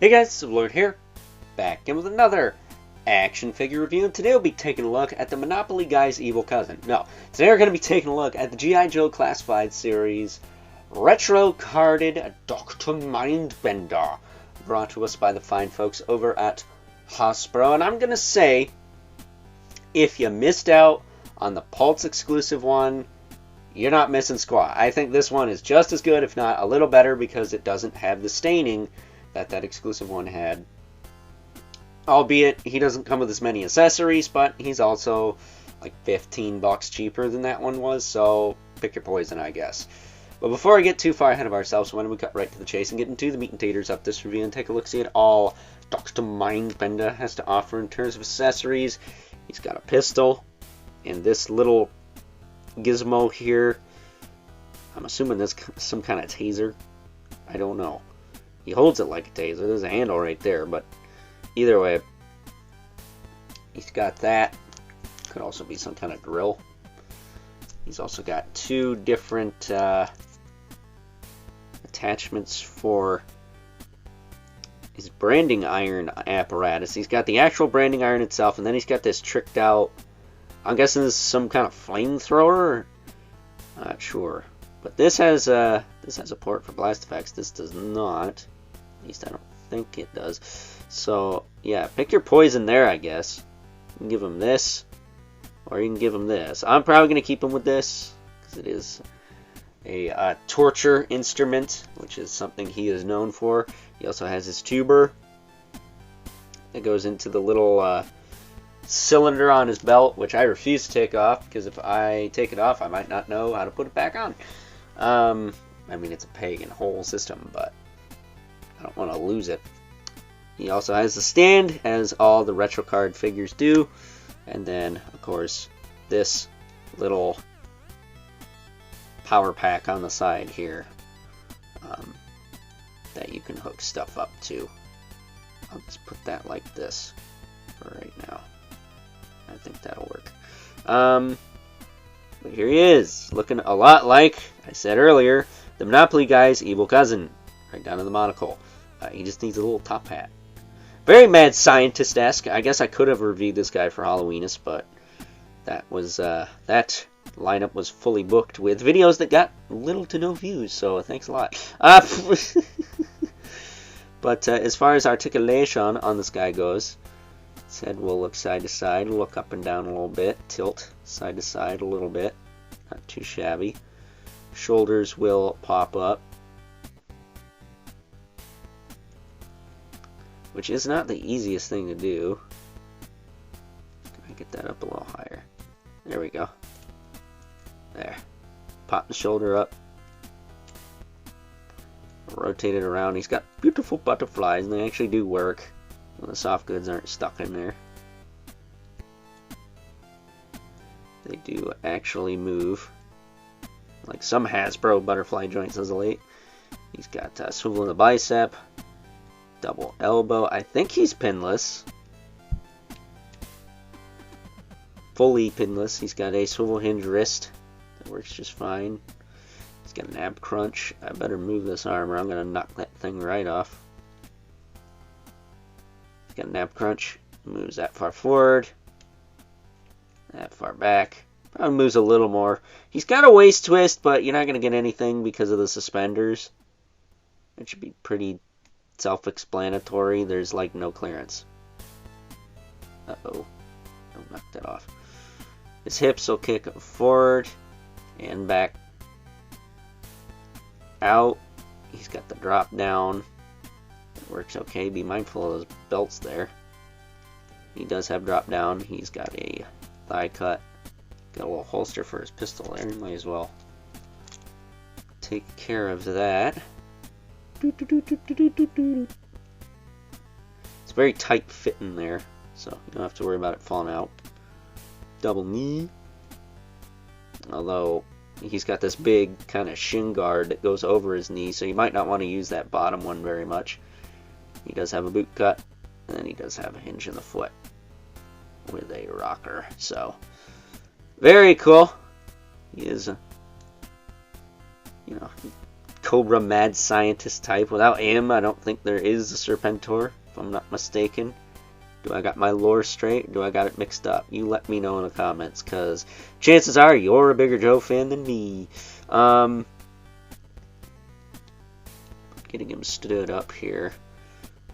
Hey guys, it's Lord here, back in with another action figure review, and today we'll be taking a look at the Monopoly Guy's evil cousin. No, today we're going to be taking a look at the G.I. Joe Classified Series Retro Carded Dr. Mindbender, brought to us by the fine folks over at Hasbro. And I'm going to say, if you missed out on the Pulse exclusive one, you're not missing squat. I think this one is just as good, if not a little better, because it doesn't have the staining that exclusive one had. Albeit, he doesn't come with as many accessories, but he's also like $15 cheaper than that one was, so pick your poison, I guess. But before I get too far ahead of ourselves, why don't we cut right to the chase and get into the meat and taters of this review and take a look-see at all Dr. Mindbender has to offer in terms of accessories. He's got a pistol, and this little gizmo here, I'm assuming that's some kind of taser. I don't know. He holds it like a taser. There's a handle right there, but either way, he's got that. Could also be some kind of drill. He's also got two different attachments for his branding iron apparatus. He's got the actual branding iron itself, and then he's got this tricked out, I'm guessing this is some kind of flamethrower. Not sure. But this has a port for blast effects. This does not. At least I don't think it does. So yeah, pick your poison there, I guess. You can give him this, or you can give him this. I'm probably gonna keep him with this because it is a torture instrument, which is something he is known for. He also has his tuber that goes into the little cylinder on his belt, which I refuse to take off, because if I take it off, I might not know how to put it back on. I mean, it's a peg and hole system, but I don't want to lose it. He also has the stand, as all the retro card figures do, and then, of course, this little power pack on the side here that you can hook stuff up to. I'll just put that like this for right now. I think that'll work. But here he is, looking a lot like I said earlier, the Monopoly Guy's evil cousin, right down to the monocle. He just needs a little top hat. Very mad scientist-esque. I guess I could have reviewed this guy for Halloweenist, but that was that lineup was fully booked with videos that got little to no views. So thanks a lot. But as far as articulation on this guy goes, his head will look side to side, look up and down a little bit, tilt side to side a little bit, not too shabby. Shoulders will pop up, which is not the easiest thing to do. Can I get that up a little higher? There we go. There. Pop the shoulder up. Rotate it around. He's got beautiful butterflies, and they actually do work when the soft goods aren't stuck in there. They do actually move, like some Hasbro butterfly joints as of late. He's got swivel in the bicep, double elbow. I think he's pinless. Fully pinless. He's got a swivel hinge wrist that works just fine. He's got an ab crunch. I better move this arm or I'm going to knock that thing right off. He's got an ab crunch. Moves that far forward. That far back. Probably moves a little more. He's got a waist twist, but you're not going to get anything because of the suspenders. It should be pretty self-explanatory. There's like no clearance. Uh-oh. Don't knock that off. His hips will kick forward and back out. He's got the drop down. It works okay. Be mindful of those belts there. He does have drop down. He's got a thigh cut. Got a little holster for his pistol there. Might as well take care of that. It's very tight fitting there, so you don't have to worry about it falling out. Double knee. Although he's got this big kind of shin guard that goes over his knee, so you might not want to use that bottom one very much. He does have a boot cut, and then he does have a hinge in the foot with a rocker. So very cool. He is, Cobra mad scientist type. Without him, I don't think there is a Serpentor, if I'm not mistaken. Do I got my lore straight? Do I got it mixed up? You let me know in the comments, because chances are you're a bigger Joe fan than me. Getting him stood up here.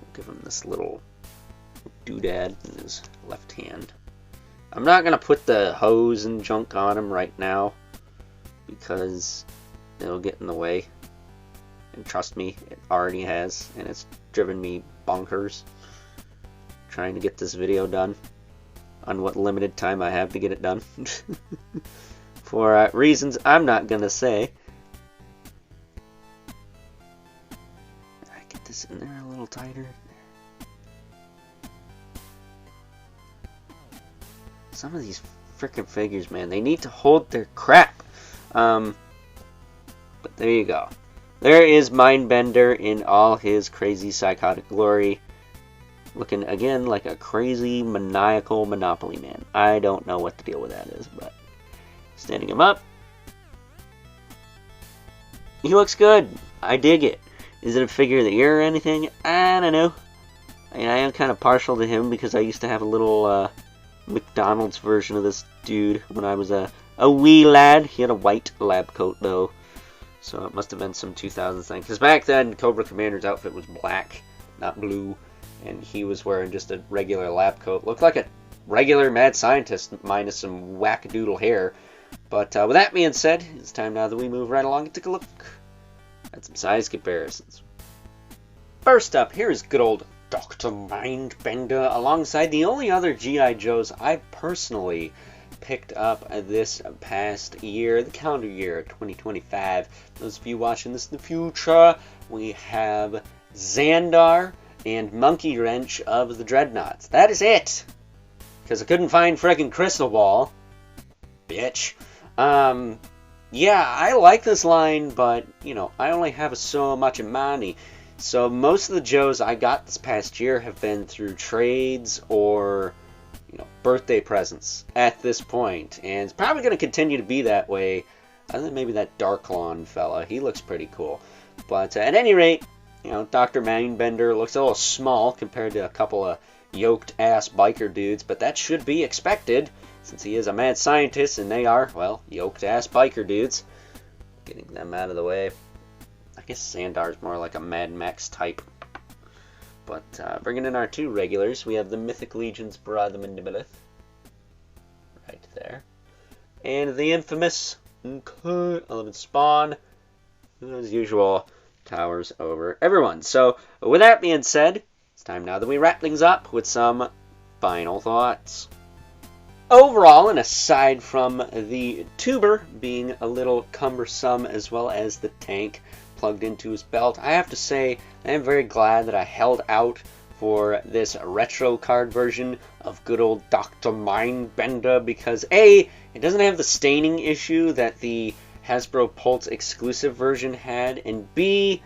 We'll give him this little doodad in his left hand. I'm not going to put the hose and junk on him right now, because it'll get in the way. And trust me, it already has, and it's driven me bonkers trying to get this video done on what limited time I have to get it done. For reasons I'm not going to say. I get this in there a little tighter. Some of these frickin' figures, man, they need to hold their crap. But there you go. There is Mindbender in all his crazy psychotic glory. Looking, again, like a crazy, maniacal Monopoly man. I don't know what the deal with that is, but standing him up. He looks good. I dig it. Is it a figure of the year or anything? I don't know. I mean, I am kind of partial to him because I used to have a little McDonald's version of this dude when I was a wee lad. He had a white lab coat, though. So it must have been some 2000s thing. Because back then, Cobra Commander's outfit was black, not blue. And he was wearing just a regular lab coat. Looked like a regular mad scientist minus some wackadoodle hair. But with that being said, it's time now that we move right along and take a look at some size comparisons. First up, here is good old Dr. Mindbender alongside the only other G.I. Joes I personally picked up this past year, the calendar year 2025. Those of you watching this in the future, we have Xandar and Monkey Wrench of the Dreadnoughts. That is it! Because I couldn't find frickin' Crystal Ball. Bitch. Yeah, I like this line, but, you know, I only have so much money. So most of the Joes I got this past year have been through trades or, you know, birthday presents at this point. And it's probably going to continue to be that way. Other than maybe that Dark Lawn fella. He looks pretty cool. But at any rate, you know, Dr. Mindbender looks a little small compared to a couple of yoked-ass biker dudes. But that should be expected, since he is a mad scientist and they are, well, yoked-ass biker dudes. Getting them out of the way. I guess Xandar's more like a Mad Max type. But bringing in our two regulars, we have the Mythic Legion's Brother Mandibilith. Right there. And the infamous 11 Spawn, who as usual towers over everyone. So with that being said, it's time now that we wrap things up with some final thoughts. Overall, and aside from the tuber being a little cumbersome as well as the tank plugged into his belt, I have to say I am very glad that I held out for this retro card version of good old Dr. Mindbender, because A, it doesn't have the staining issue that the Hasbro Pulse exclusive version had, and B,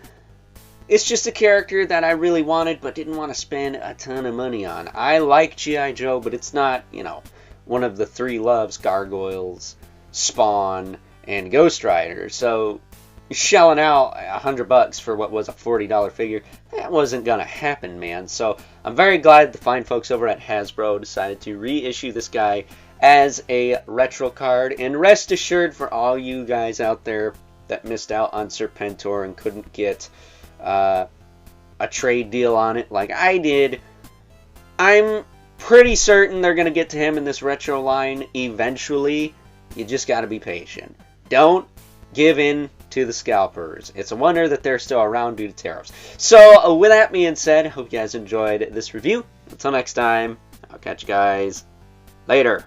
it's just a character that I really wanted but didn't want to spend a ton of money on. I like G.I. Joe, but it's not, you know, one of the three loves, Gargoyles, Spawn, and Ghost Rider. So shelling out $100 for what was a $40 figure, that wasn't gonna happen, man. So I'm very glad the fine folks over at Hasbro decided to reissue this guy as a retro card. And rest assured, for all you guys out there that missed out on Serpentor and couldn't get a trade deal on it like I did, I'm pretty certain they're gonna get to him in this retro line eventually. You just gotta be patient. Don't give in to the scalpers. It's a wonder that they're still around due to tariffs. So with that being said, hope you guys enjoyed this review. Until next time, I'll catch you guys later.